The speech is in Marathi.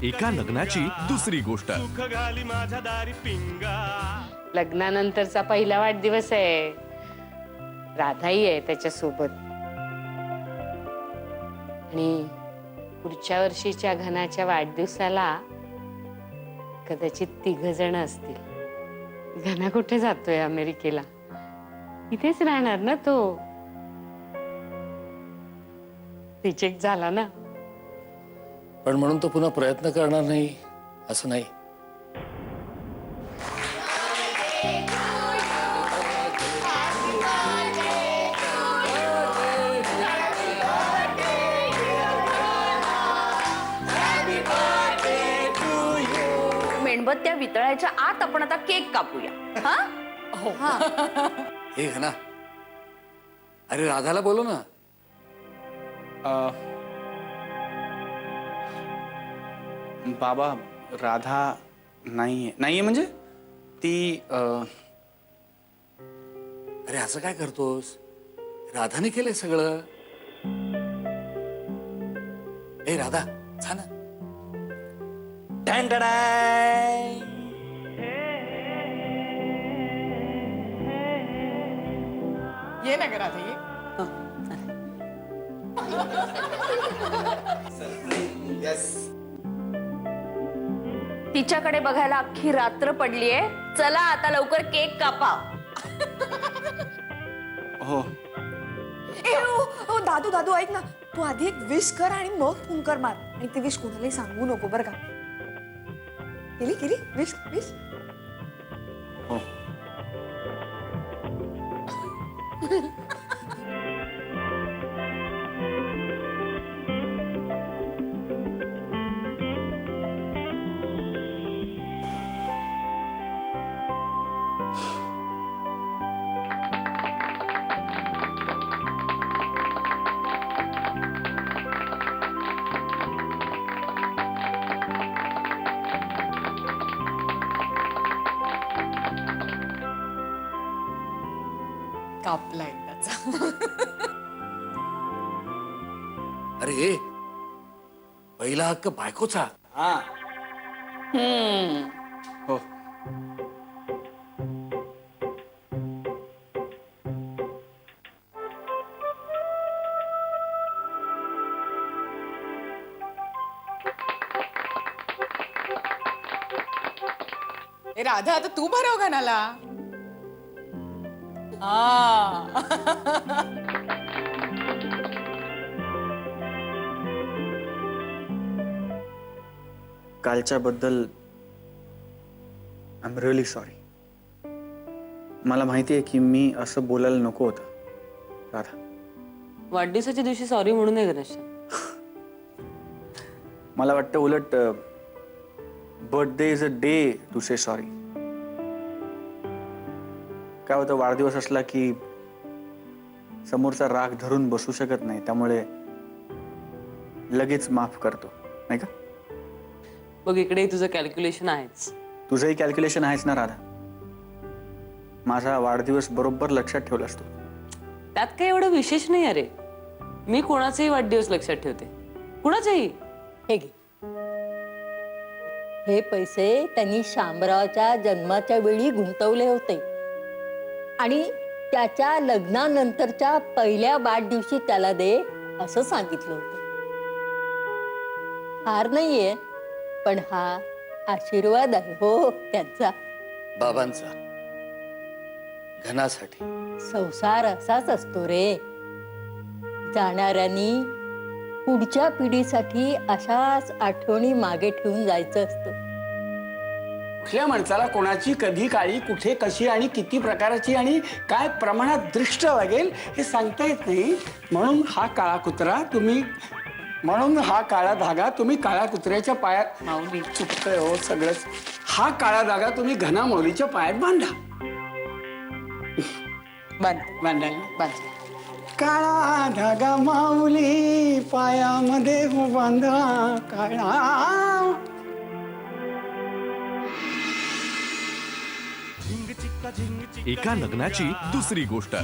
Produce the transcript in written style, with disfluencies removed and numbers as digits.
एका लग्नाची दुसरी गोष्ट। लग्नानंतरचा पहिला वाढदिवस आहे, राधाही आहे त्याच्यासोबत आणि पुढच्या वर्षीच्या घनाच्या वाढदिवसाला कदाचित 3 जण असतील। घना कुठे जातोय अमेरिकेला, इथेच राहणार ना तो। रिजेक्ट झाला ना, पण म्हणून तो पुन्हा प्रयत्न करणार नाही असं नाही। मेणबत्त्या वितळायच्या आत आपण आता केक कापूया। हा हो हे घना, अरे राधाला बोलव ना। बाबा राधा नाहीये म्हणजे ती अरे असं काय करतोस, राधाने केलंय सगळं। ए राधा छान ये ना करा ये। तिच्याकडे बघायला अख्खी रात्र पडलीये। चला आता लवकर केक कापा। हो ए ओ दादू दादू ऐक ना, तू आधी एक विश कर आणि मग फुंकर मार, आणि ती विश कोणालाही सांगू नको बरं का। केली केली विश विश। हो कापला एकदाचा। अरे पहिला हक्क बायकोचा। हो ए राधा, आता तू भरव घनाला। कालच्या बद्दल आय एम रिअली सॉरी। मला माहिती आहे की मी असं बोलायला नको होतं राधा। वाढदिवसाच्या दिवशी सॉरी म्हणू नये गणेश। मला वाटतं उलट birthday is a day to say sorry. काय होतं, वाढदिवस असला की समोरचा राग धरून बसू शकत नाही, त्यामुळे लगेच माफ करतो, नाही का? बघ इकडे तुझं कॅल्क्युलेशन आहेच। तुझंही कॅल्क्युलेशन आहेच ना राधा। माझा वाढदिवस बरोबर लक्षात ठेवला असतो। त्यात काही एवढं विशेष नाही। अरे मी कोणाचाही वाढदिवस लक्षात ठेवते, कुणाचाही। हे घे, हे पैसे त्यांनी शामरावच्या जन्माच्या वेळी गुंतवले होते आणि त्याच्या लग्नानंतरच्या पहिल्या वाढदिवशी त्याला दे असं सांगितलं होतं। हार नाहीये, पण हा आशीर्वाद आहे हो त्यांचा, बाबांचा घनासाठी। संसार असाच असतो रे, जाणाऱ्यांनी पुढच्या पिढीसाठी अशाच आठवणी मागे ठेवून जायचं असतं। कुठल्या माणसाला कोणाची कधी काळी कुठे कशी आणि किती प्रकारची आणि काय प्रमाणात दृष्ट लागेल हे सांगता येत नाही। म्हणून हा काळा धागा तुम्ही काळ्या कुत्र्याच्या पायात, माऊली चुकतंय हो सगळंच, हा काळा धागा तुम्ही घना माऊलीच्या पायात बांधा। बांधा काळा धागा माऊली पायामध्ये हो बांधा काळा। एका लग्नाची दुसरी गोष्ट।